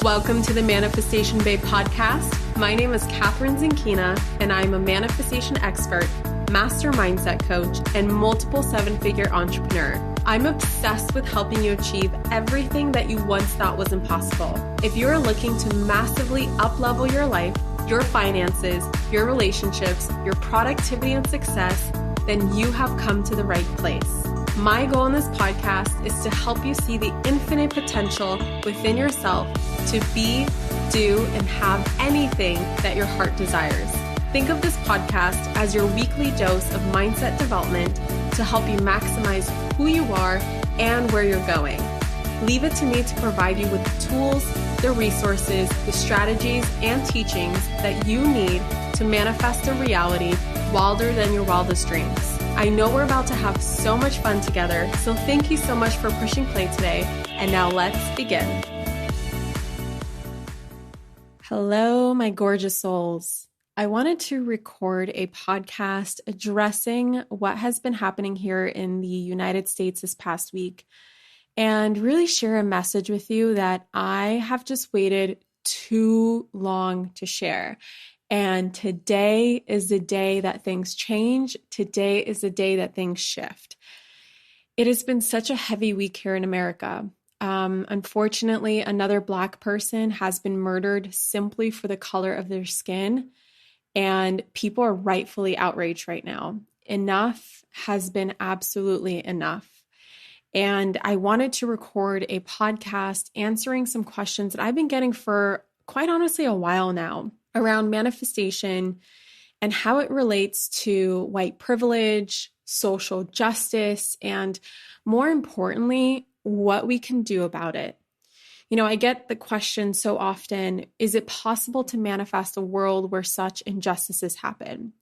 Welcome to the Manifestation Babe podcast. My name is Catherine Zinkina, and I'm a manifestation expert, master mindset coach, and multiple seven-figure entrepreneur. I'm obsessed with helping you achieve everything that you once thought was impossible. If you're looking to massively up-level your life, your finances, your relationships, your productivity and success, then you have come to the right place. My goal in this podcast is to help you see the infinite potential within yourself to be, do, and have anything that your heart desires. Think of this podcast as your weekly dose of mindset development to help you maximize who you are and where you're going. Leave it to me to provide you with the tools, the resources, the strategies, and teachings that you need to manifest a reality wilder than your wildest dreams. I know we're about to have so much fun together, so thank you so much for pushing play today. And now let's begin. Hello, my gorgeous souls. I wanted to record a podcast addressing what has been happening here in the United States this past week and really share a message with you that I have just waited too long to share. And today is the day that things change. Today is the day that things shift. It has been such a heavy week here in America. Unfortunately, another Black person has been murdered simply for the color of their skin. And people are rightfully outraged right now. Enough has been absolutely enough. And I wanted to record a podcast answering some questions that I've been getting for quite honestly a while now around manifestation and how it relates to white privilege, social justice, and more importantly, what we can do about it. You know, I get the question so often, is it possible to manifest a world where such injustices happen?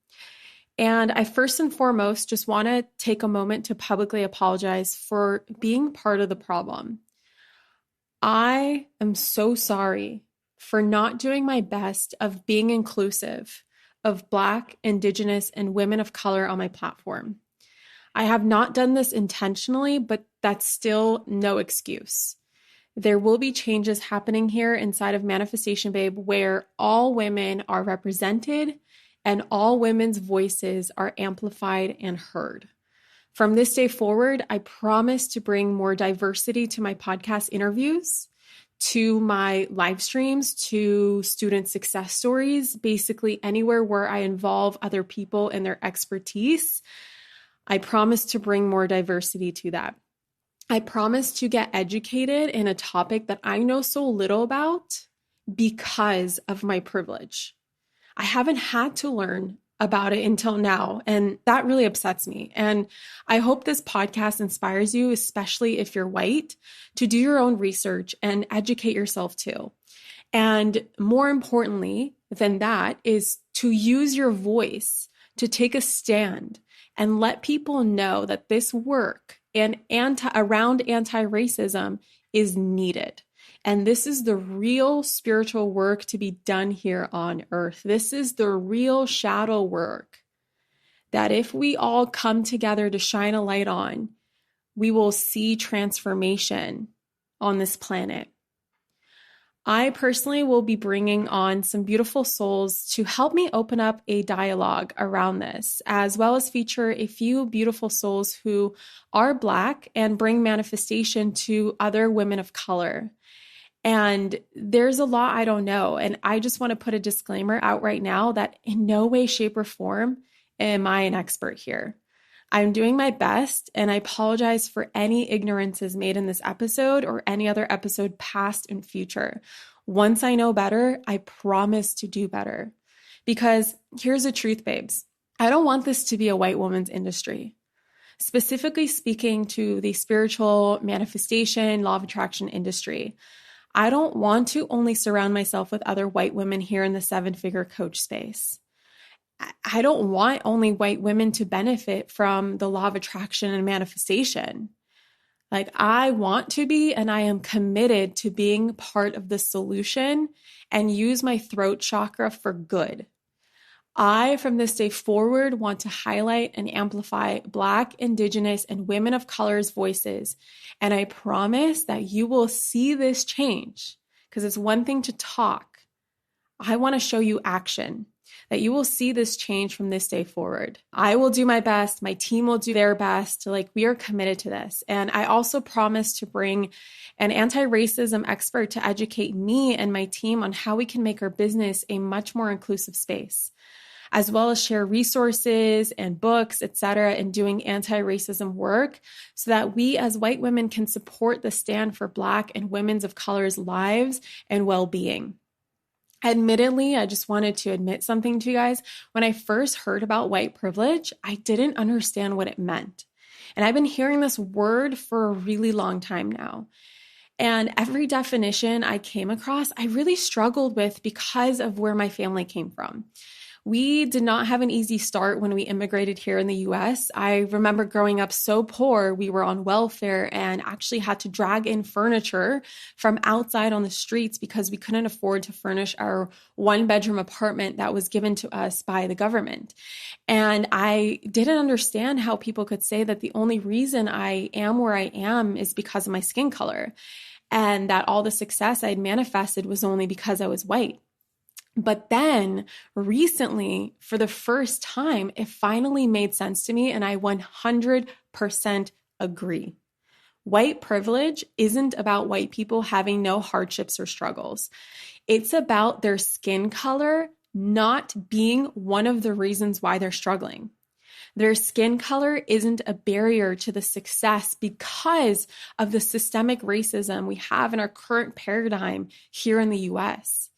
And I first and foremost just want to take a moment to publicly apologize for being part of the problem. I am so sorry for not doing my best of being inclusive of Black, Indigenous, and women of color on my platform. I have not done this intentionally, but that's still no excuse. There will be changes happening here inside of Manifestation Babe where all women are represented and all women's voices are amplified and heard. From this day forward, I promise to bring more diversity to my podcast interviews, to my live streams, to student success stories, basically anywhere where I involve other people and their expertise. I promise to bring more diversity to that. I promise to get educated in a topic that I know so little about because of my privilege. I haven't had to learn about it until now, and that really upsets me. And I hope this podcast inspires you, especially if you're white, to do your own research and educate yourself too. And more importantly than that is to use your voice to take a stand and let people know that this work and around anti-racism is needed. And this is the real spiritual work to be done here on earth. This is the real shadow work that if we all come together to shine a light on, we will see transformation on this planet. I personally will be bringing on some beautiful souls to help me open up a dialogue around this, as well as feature a few beautiful souls who are Black and bring manifestation to other women of color. And there's a lot I don't know. And I just want to put a disclaimer out right now that in no way, shape, or form am I an expert here. I'm doing my best, and I apologize for any ignorances made in this episode or any other episode past and future. Once I know better, I promise to do better. Because here's the truth, babes. I don't want this to be a white woman's industry. Specifically speaking to the spiritual manifestation, law of attraction industry. I don't want to only surround myself with other white women here in the seven-figure coach space. I don't want only white women to benefit from the law of attraction and manifestation. Like, I want to be, and I am committed to being part of the solution and use my throat chakra for good. I, from this day forward, want to highlight and amplify Black, Indigenous, and women of color's voices. And I promise that you will see this change because it's one thing to talk. I want to show you action, that you will see this change from this day forward. I will do my best. My team will do their best. Like, we are committed to this. And I also promise to bring an anti-racism expert to educate me and my team on how we can make our business a much more inclusive space, as well as share resources and books, etc., in doing anti-racism work so that we as white women can support the stand for Black and women's of color's lives and well-being. Admittedly, I just wanted to admit something to you guys. When I first heard about white privilege, I didn't understand what it meant. And I've been hearing this word for a really long time now. And every definition I came across, I really struggled with because of where my family came from. We did not have an easy start when we immigrated here in the US. I remember growing up so poor, we were on welfare and actually had to drag in furniture from outside on the streets because we couldn't afford to furnish our one-bedroom apartment that was given to us by the government. And I didn't understand how people could say that the only reason I am where I am is because of my skin color, and that all the success I had manifested was only because I was white. But then recently, for the first time, it finally made sense to me, and I 100% agree. White privilege isn't about white people having no hardships or struggles. It's about their skin color not being one of the reasons why they're struggling. Their skin color isn't a barrier to the success because of the systemic racism we have in our current paradigm here in the US.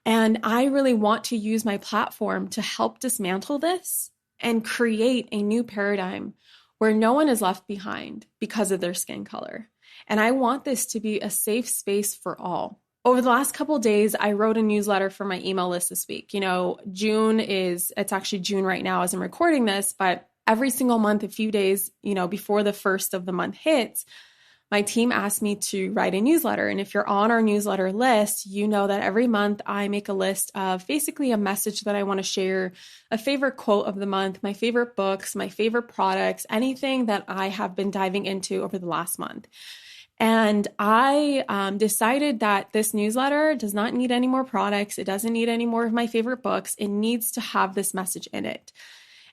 And I really want to use my platform to help dismantle this and create a new paradigm where no one is left behind because of their skin color. And I want this to be a safe space for all. Over the last couple of days, I wrote a newsletter for my email list this week. It's actually June right now as I'm recording this, but every single month, a few days, before the first of the month hits, my team asked me to write a newsletter. And if you're on our newsletter list, you know that every month I make a list of basically a message that I want to share, a favorite quote of the month, my favorite books, my favorite products, anything that I have been diving into over the last month. And I decided that this newsletter does not need any more products. It doesn't need any more of my favorite books. It needs to have this message in it.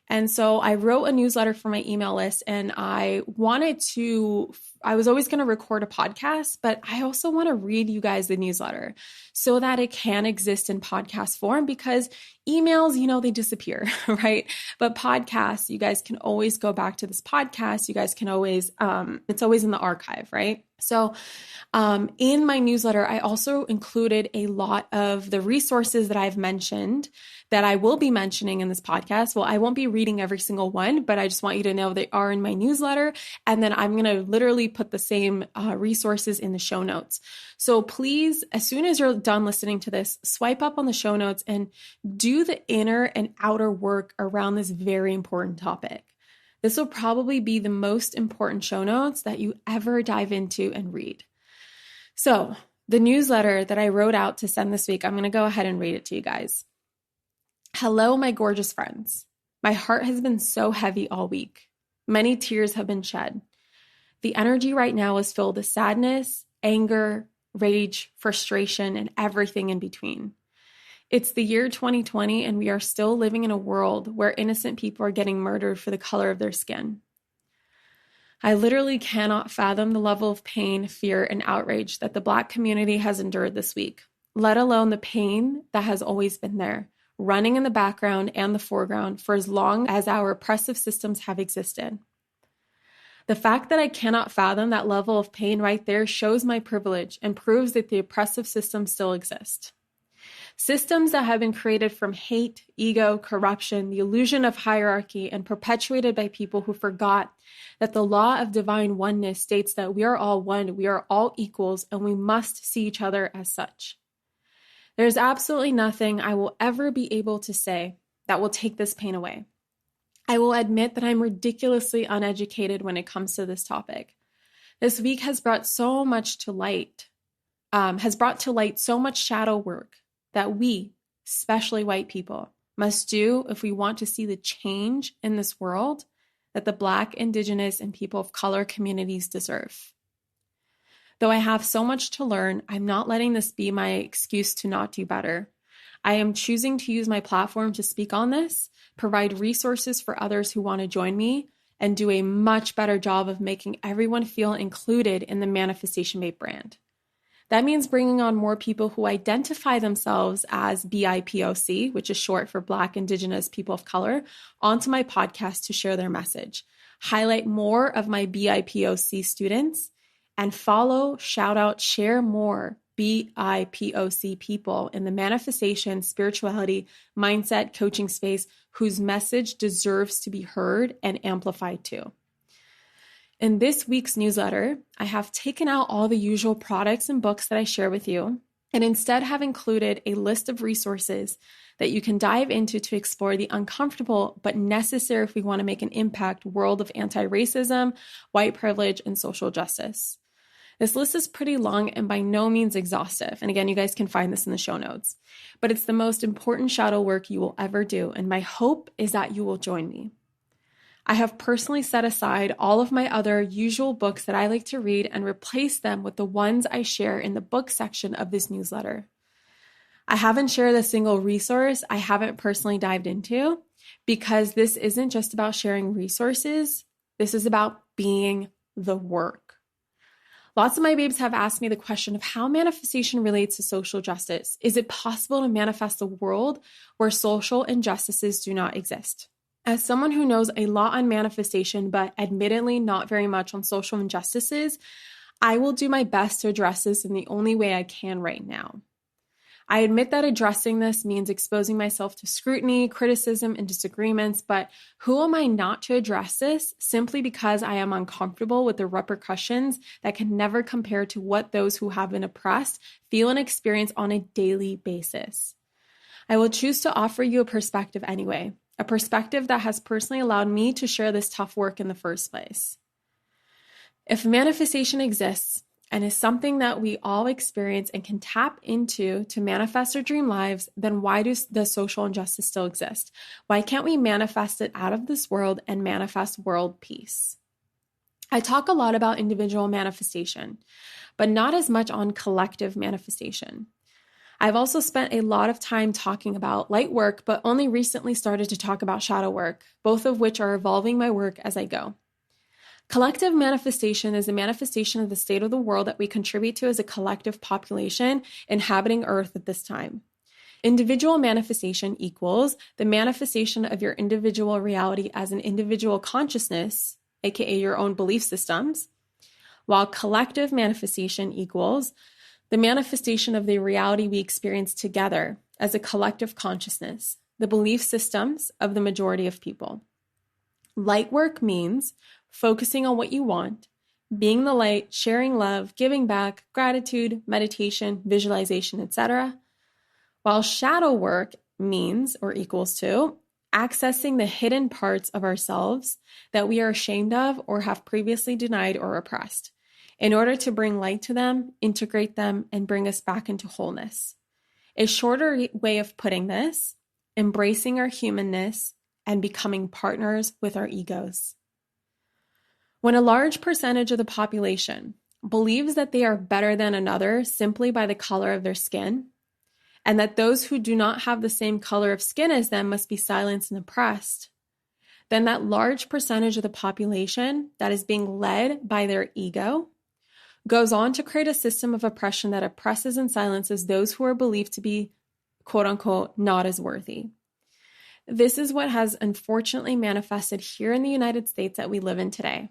And so I wrote a newsletter for my email list, and I was always going to record a podcast, but I also want to read you guys the newsletter so that it can exist in podcast form, because emails, they disappear, right? But podcasts, you guys can always go back to this podcast. You guys can always, it's always in the archive, right? So in my newsletter, I also included a lot of the resources that I've mentioned that I will be mentioning in this podcast. Well, I won't be reading every single one, but I just want you to know they are in my newsletter. And then I'm going to literally put the same resources in the show notes. So please, as soon as you're done listening to this, swipe up on the show notes and do the inner and outer work around this very important topic. This will probably be the most important show notes that you ever dive into and read. So the newsletter that I wrote out to send this week, I'm going to go ahead and read it to you guys. Hello, my gorgeous friends. My heart has been so heavy all week. Many tears have been shed. The energy right now is filled with sadness, anger, rage, frustration, and everything in between. It's the year 2020, and we are still living in a world where innocent people are getting murdered for the color of their skin. I literally cannot fathom the level of pain, fear, and outrage that the Black community has endured this week, let alone the pain that has always been there, running in the background and the foreground for as long as our oppressive systems have existed. The fact that I cannot fathom that level of pain right there shows my privilege and proves that the oppressive systems still exist. Systems that have been created from hate, ego, corruption, the illusion of hierarchy, and perpetuated by people who forgot that the law of divine oneness states that we are all one, we are all equals, and we must see each other as such. There's absolutely nothing I will ever be able to say that will take this pain away. I will admit that I'm ridiculously uneducated when it comes to this topic. This week has brought so much to light, so much shadow work that we, especially white people, must do if we want to see the change in this world that the Black, Indigenous, and people of color communities deserve. Though I have so much to learn, I'm not letting this be my excuse to not do better. I am choosing to use my platform to speak on this, provide resources for others who want to join me, and do a much better job of making everyone feel included in the Manifestation Babe brand. That means bringing on more people who identify themselves as BIPOC, which is short for Black, Indigenous, People of Color, onto my podcast to share their message, highlight more of my BIPOC students, and follow, shout out, share more BIPOC people in the manifestation, spirituality, mindset, coaching space whose message deserves to be heard and amplified too. In this week's newsletter, I have taken out all the usual products and books that I share with you, and instead have included a list of resources that you can dive into to explore the uncomfortable but necessary if we want to make an impact world of anti-racism, white privilege, and social justice. This list is pretty long and by no means exhaustive. And again, you guys can find this in the show notes. But it's the most important shadow work you will ever do. And my hope is that you will join me. I have personally set aside all of my other usual books that I like to read and replaced them with the ones I share in the book section of this newsletter. I haven't shared a single resource I haven't personally dived into because this isn't just about sharing resources. This is about being the work. Lots of my babes have asked me the question of how manifestation relates to social justice. Is it possible to manifest a world where social injustices do not exist? As someone who knows a lot on manifestation, but admittedly not very much on social injustices, I will do my best to address this in the only way I can right now. I admit that addressing this means exposing myself to scrutiny, criticism, and disagreements, but who am I not to address this simply because I am uncomfortable with the repercussions that can never compare to what those who have been oppressed feel and experience on a daily basis? I will choose to offer you a perspective anyway, a perspective that has personally allowed me to share this tough work in the first place. If manifestation exists and is something that we all experience and can tap into to manifest our dream lives, then why does social injustice still exist? Why can't we manifest it out of this world and manifest world peace? I talk a lot about individual manifestation, but not as much on collective manifestation. I've also spent a lot of time talking about light work, but only recently started to talk about shadow work, both of which are evolving my work as I go. Collective manifestation is a manifestation of the state of the world that we contribute to as a collective population inhabiting Earth at this time. Individual manifestation equals the manifestation of your individual reality as an individual consciousness, aka your own belief systems, while collective manifestation equals the manifestation of the reality we experience together as a collective consciousness, the belief systems of the majority of people. Light work means focusing on what you want, being the light, sharing love, giving back, gratitude, meditation, visualization, etc. While shadow work means or equals to accessing the hidden parts of ourselves that we are ashamed of or have previously denied or oppressed, in order to bring light to them, integrate them, and bring us back into wholeness. A shorter way of putting this, embracing our humanness and becoming partners with our egos. When a large percentage of the population believes that they are better than another simply by the color of their skin, and that those who do not have the same color of skin as them must be silenced and oppressed, then that large percentage of the population that is being led by their ego goes on to create a system of oppression that oppresses and silences those who are believed to be, quote unquote, not as worthy. This is what has unfortunately manifested here in the United States that we live in today.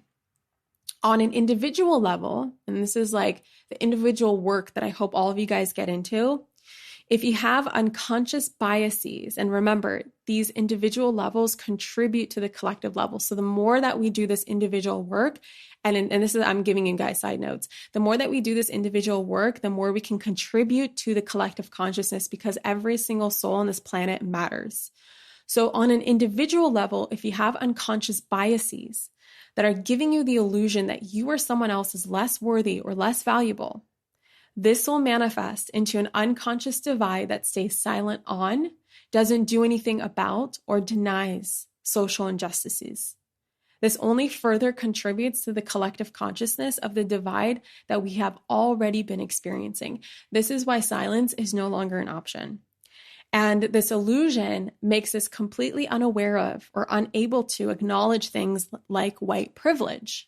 On an individual level, and this is like the individual work that I hope all of you guys get into, if you have unconscious biases, and remember, these individual levels contribute to the collective level. So the more that we do this individual work, and this is, I'm giving you guys side notes, the more that we do this individual work, the more we can contribute to the collective consciousness because every single soul on this planet matters. So on an individual level, if you have unconscious biases that are giving you the illusion that you or someone else is less worthy or less valuable, this will manifest into an unconscious divide that stays silent on, doesn't do anything about, or denies social injustices. This only further contributes to the collective consciousness of the divide that we have already been experiencing. This is why silence is no longer an option. And this illusion makes us completely unaware of or unable to acknowledge things like white privilege.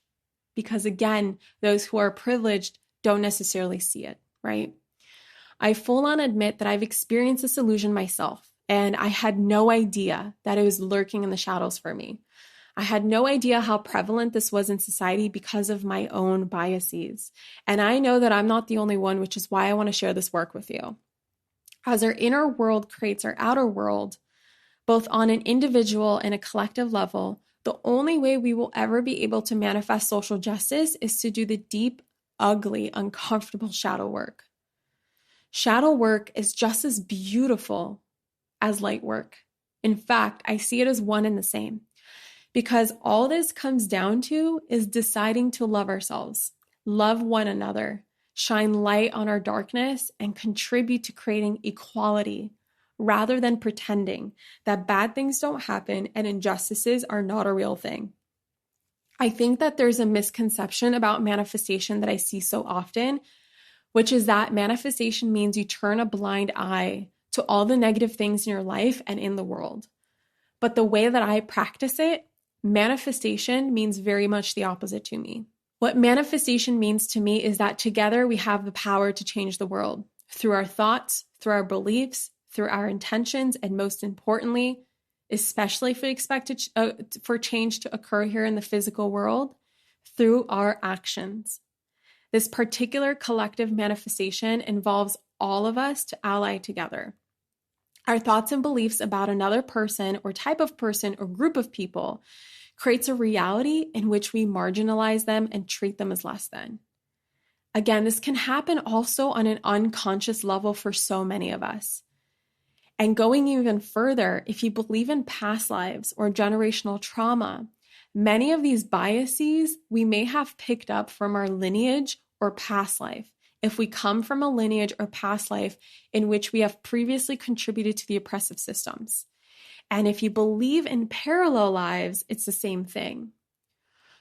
Because again, those who are privileged don't necessarily see it, right? I full on admit that I've experienced this illusion myself, and I had no idea that it was lurking in the shadows for me. I had no idea how prevalent this was in society because of my own biases. And I know that I'm not the only one, which is why I want to share this work with you. As our inner world creates our outer world, both on an individual and a collective level, the only way we will ever be able to manifest social justice is to do the deep, ugly, uncomfortable shadow work. Shadow work is just as beautiful as light work. In fact, I see it as one and the same, because all this comes down to is deciding to love ourselves, love one another, shine light on our darkness, and contribute to creating equality rather than pretending that bad things don't happen and injustices are not a real thing. I think that there's a misconception about manifestation that I see so often, which is that manifestation means you turn a blind eye to all the negative things in your life and in the world. But the way that I practice it, manifestation means very much the opposite to me. What manifestation means to me is that together we have the power to change the world through our thoughts, through our beliefs, through our intentions, and most importantly, especially if we expect for change to occur here in the physical world, through our actions. This particular collective manifestation involves all of us to ally together. Our thoughts and beliefs about another person or type of person or group of people creates a reality in which we marginalize them and treat them as less than. Again, this can happen also on an unconscious level for so many of us. And going even further, if you believe in past lives or generational trauma, many of these biases we may have picked up from our lineage or past life. If we come from a lineage or past life in which we have previously contributed to the oppressive systems. And if you believe in parallel lives, it's the same thing.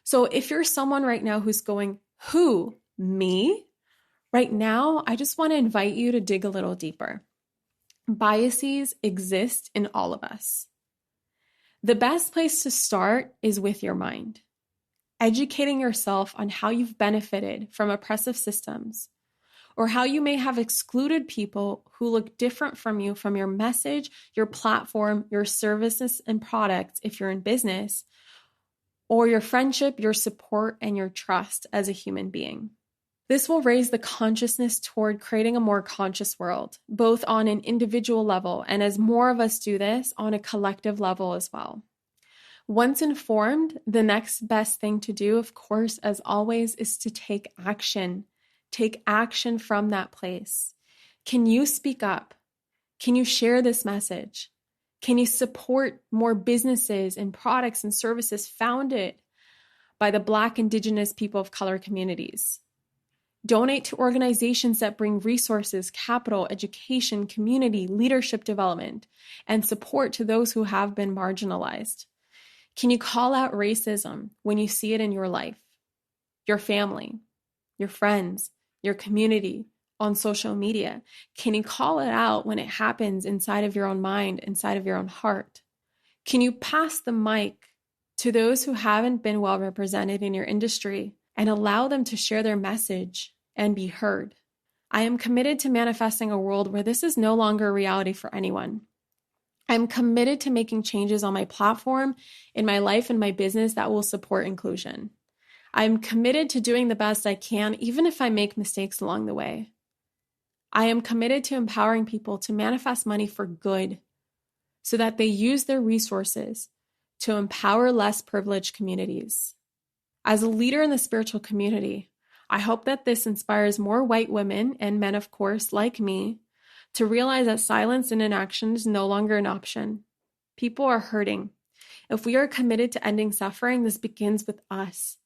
So if you're someone right now who's going, who? Me? Right now, I just want to invite you to dig a little deeper. Biases exist in all of us. The best place to start is with your mind. Educating yourself on how you've benefited from oppressive systems, or how you may have excluded people who look different from you from your message, your platform, your services and products if you're in business, or your friendship, your support, and your trust as a human being. This will raise the consciousness toward creating a more conscious world, both on an individual level and, as more of us do this, on a collective level as well. Once informed, the next best thing to do, of course, as always, is to take action. Take action from that place. Can you speak up? Can you share this message? Can you support more businesses and products and services founded by the Black, Indigenous, people of color communities? Donate to organizations that bring resources, capital, education, community, leadership development, and support to those who have been marginalized. Can you call out racism when you see it in your life, your family, your friends, your community, on social media? Can you call it out when it happens inside of your own mind, inside of your own heart? Can you pass the mic to those who haven't been well represented in your industry and allow them to share their message and be heard? I am committed to manifesting a world where this is no longer a reality for anyone. I'm committed to making changes on my platform, in my life, and my business that will support inclusion. I'm committed to doing the best I can, even if I make mistakes along the way. I am committed to empowering people to manifest money for good so that they use their resources to empower less privileged communities. As a leader in the spiritual community, I hope that this inspires more white women and men, of course, like me, to realize that silence and inaction is no longer an option. People are hurting. If we are committed to ending suffering, this begins with us,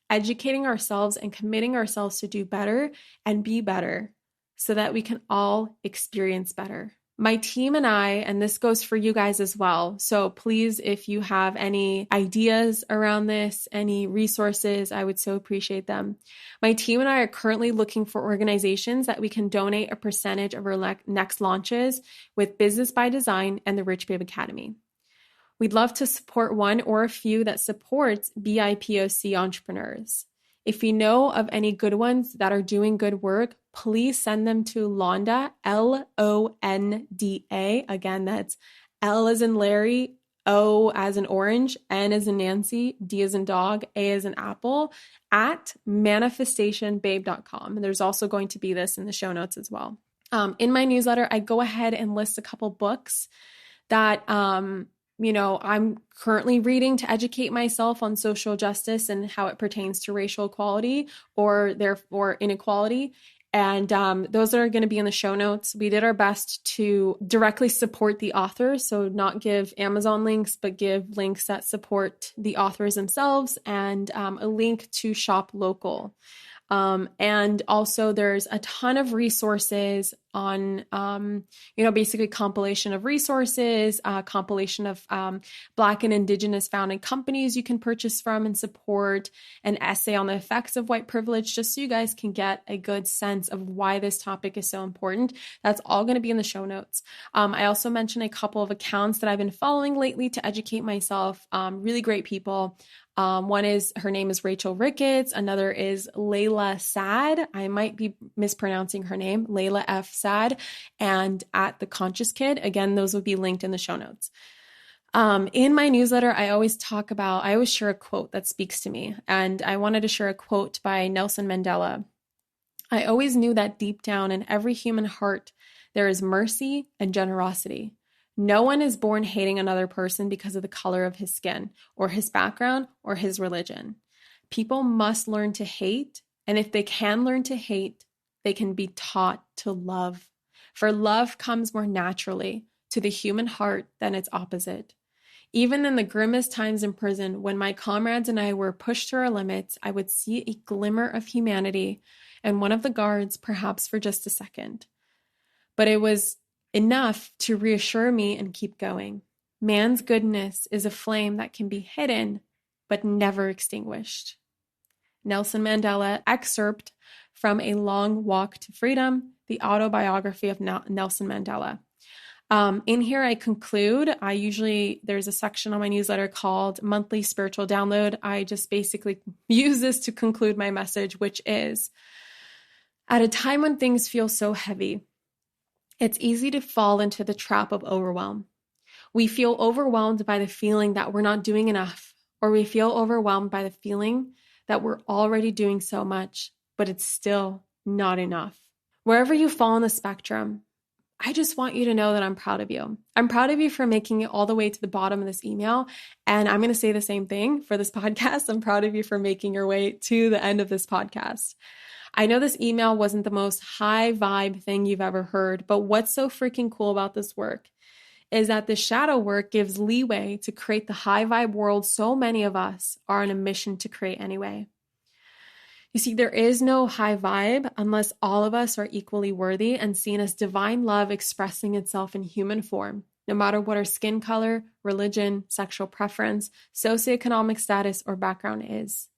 educating ourselves and committing ourselves to do better and be better so that we can all experience better. My team and I, and this goes for you guys as well. So please, if you have any ideas around this, any resources, I would so appreciate them. My team and I are currently looking for organizations that we can donate a percentage of our next launches with Business by Design and the Rich Babe Academy. We'd love to support one or a few that supports BIPOC entrepreneurs. If you know of any good ones that are doing good work, please send them to Londa, Londa. Again, that's L as in Larry, O as in orange, N as in Nancy, D as in dog, A as in apple, at manifestationbabe.com. And there's also going to be this in the show notes as well. In my newsletter, I go ahead and list a couple books that I'm currently reading to educate myself on social justice and how it pertains to racial equality or therefore inequality. And those that are going to be in the show notes. We did our best to directly support the authors, so not give Amazon links, but give links that support the authors themselves and a link to shop local. And also there's a ton of resources on, basically compilation of resources, compilation of Black and Indigenous founded companies you can purchase from and support, an essay on the effects of white privilege, just so you guys can get a good sense of why this topic is so important. That's all going to be in the show notes. I also mentioned a couple of accounts that I've been following lately to educate myself, really great people. One is, her name is Rachel Ricketts. Another is Layla Sad. I might be mispronouncing her name, Layla F. Sad, and at The Conscious Kid. Again, those will be linked in the show notes. In my newsletter, I always share a quote that speaks to me. And I wanted to share a quote by Nelson Mandela. I always knew that deep down in every human heart, there is mercy and generosity. No one is born hating another person because of the color of his skin or his background or his religion. People must learn to hate, and if they can learn to hate, they can be taught to love. For love comes more naturally to the human heart than its opposite. Even in the grimmest times in prison, when my comrades and I were pushed to our limits, I would see a glimmer of humanity in one of the guards, perhaps for just a second. But it was enough to reassure me and keep going. Man's goodness is a flame that can be hidden, but never extinguished. Nelson Mandela, excerpt from A Long Walk to Freedom, the autobiography of Nelson Mandela. In here, I conclude. There's a section on my newsletter called Monthly Spiritual Download. I just basically use this to conclude my message, which is, at a time when things feel so heavy, it's easy to fall into the trap of overwhelm. We feel overwhelmed by the feeling that we're not doing enough, or we feel overwhelmed by the feeling that we're already doing so much, but it's still not enough. Wherever you fall on the spectrum, I just want you to know that I'm proud of you. I'm proud of you for making it all the way to the bottom of this email. And I'm going to say the same thing for this podcast. I'm proud of you for making your way to the end of this podcast. I know this email wasn't the most high vibe thing you've ever heard, but what's so freaking cool about this work is that the shadow work gives leeway to create the high vibe world so many of us are on a mission to create anyway. You see, there is no high vibe unless all of us are equally worthy and seen as divine love expressing itself in human form, no matter what our skin color, religion, sexual preference, socioeconomic status, or background is.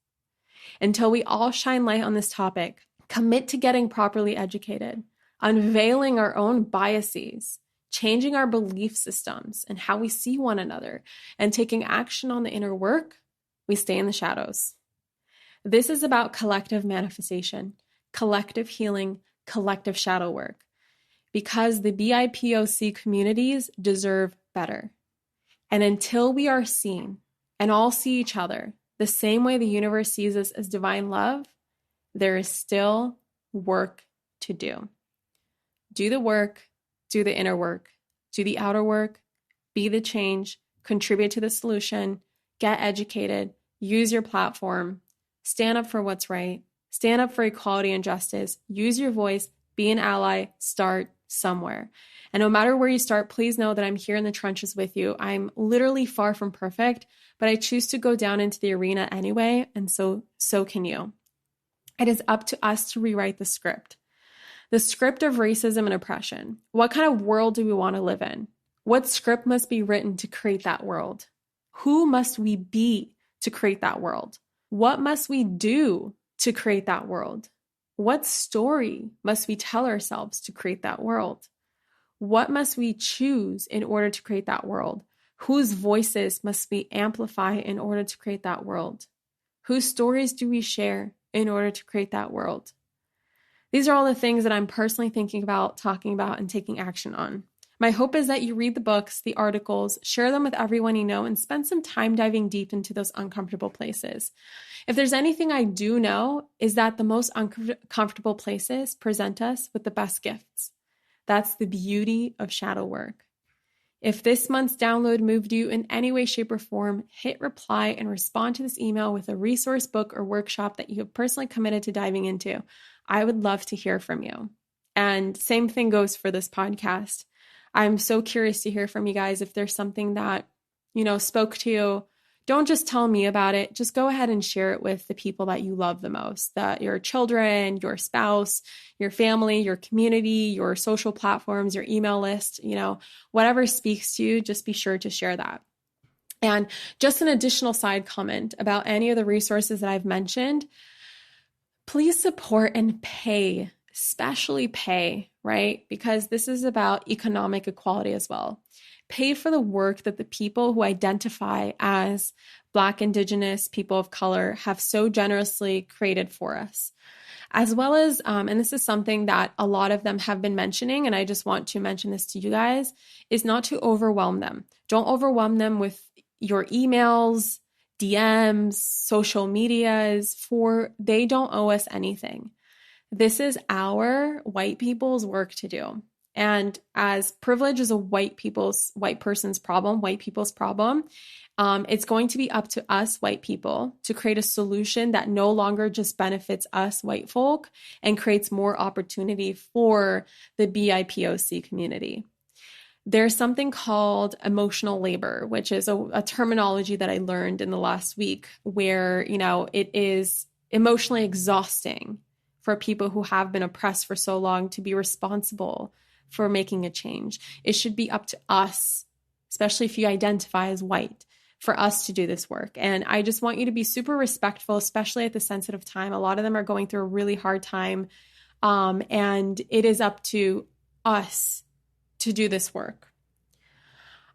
Until we all shine light on this topic, commit to getting properly educated, unveiling our own biases, changing our belief systems and how we see one another, and taking action on the inner work, we stay in the shadows. This is about collective manifestation, collective healing, collective shadow work, because the BIPOC communities deserve better. And until we are seen and all see each other the same way the universe sees us as divine love, there is still work to do. Do the work, do the inner work, do the outer work, be the change, contribute to the solution, get educated, use your platform, stand up for what's right, stand up for equality and justice, use your voice, be an ally, start somewhere. And no matter where you start, please know that I'm here in the trenches with you. I'm literally far from perfect, but I choose to go down into the arena anyway, and so can you. It is up to us to rewrite the script. The script of racism and oppression. What kind of world do we want to live in? What script must be written to create that world? Who must we be to create that world? What must we do to create that world? What story must we tell ourselves to create that world? What must we choose in order to create that world? Whose voices must we amplify in order to create that world? Whose stories do we share in order to create that world? These are all the things that I'm personally thinking about, talking about, and taking action on. My hope is that you read the books, the articles, share them with everyone you know, and spend some time diving deep into those uncomfortable places. If there's anything I do know, is that the most uncomfortable places present us with the best gifts. That's the beauty of shadow work. If this month's download moved you in any way, shape, or form, hit reply and respond to this email with a resource, book, or workshop that you have personally committed to diving into. I would love to hear from you. And same thing goes for this podcast. I'm so curious to hear from you guys. If there's something that, spoke to you, don't just tell me about it. Just go ahead and share it with the people that you love the most, that your children, your spouse, your family, your community, your social platforms, your email list, whatever speaks to you, just be sure to share that. And just an additional side comment about any of the resources that I've mentioned, please support and pay, especially pay, right? Because this is about economic equality as well. Pay for the work that the people who identify as Black, Indigenous, people of color have so generously created for us. As well as, and this is something that a lot of them have been mentioning, and I just want to mention this to you guys, is not to overwhelm them. Don't overwhelm them with your emails, DMs, social medias, for they don't owe us anything. This is our white people's work to do. And as privilege is a white people's problem, it's going to be up to us white people to create a solution that no longer just benefits us white folk and creates more opportunity for the BIPOC community. There's something called emotional labor, which is a terminology that I learned in the last week where, it is emotionally exhausting for people who have been oppressed for so long to be responsible for making a change. It should be up to us, especially if you identify as white, for us to do this work. And I just want you to be super respectful, especially at this sensitive time. A lot of them are going through a really hard time. And it is up to us to do this work.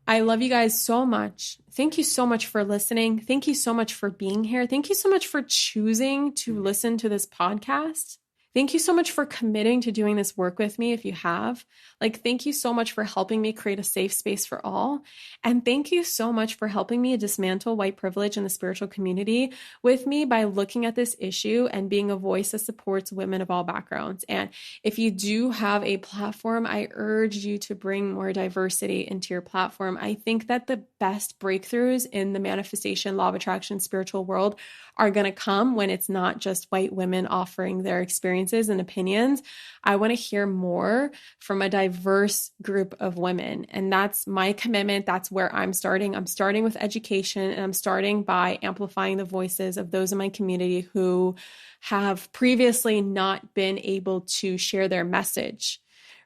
I love you guys so much. Thank you so much for listening. Thank you so much for being here. Thank you so much for choosing to listen to this podcast. Thank you so much for committing to doing this work with me if you have. Thank you so much for helping me create a safe space for all. And thank you so much for helping me dismantle white privilege in the spiritual community with me by looking at this issue and being a voice that supports women of all backgrounds. And if you do have a platform, I urge you to bring more diversity into your platform. I think that the best breakthroughs in the manifestation, law of attraction, spiritual world are going to come when it's not just white women offering their experiences and opinions. I want to hear more from a diverse group of women. And that's my commitment. That's where I'm starting. I'm starting with education, and I'm starting by amplifying the voices of those in my community who have previously not been able to share their message,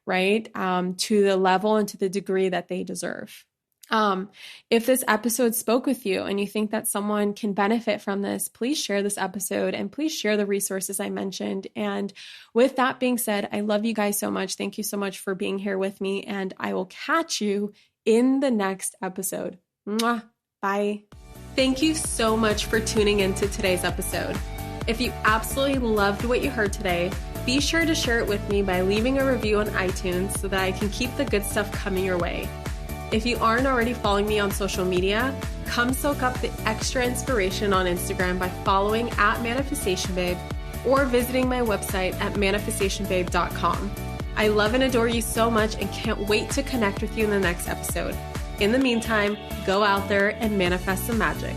right? To the level and to the degree that they deserve. If this episode spoke with you and you think that someone can benefit from this, please share this episode and please share the resources I mentioned. And with that being said, I love you guys so much. Thank you so much for being here with me, and I will catch you in the next episode. Mwah. Bye. Thank you so much for tuning into today's episode. If you absolutely loved what you heard today, be sure to share it with me by leaving a review on iTunes so that I can keep the good stuff coming your way. If you aren't already following me on social media, come soak up the extra inspiration on Instagram by following @ManifestationBabe or visiting my website at manifestationbabe.com. I love and adore you so much and can't wait to connect with you in the next episode. In the meantime, go out there and manifest some magic.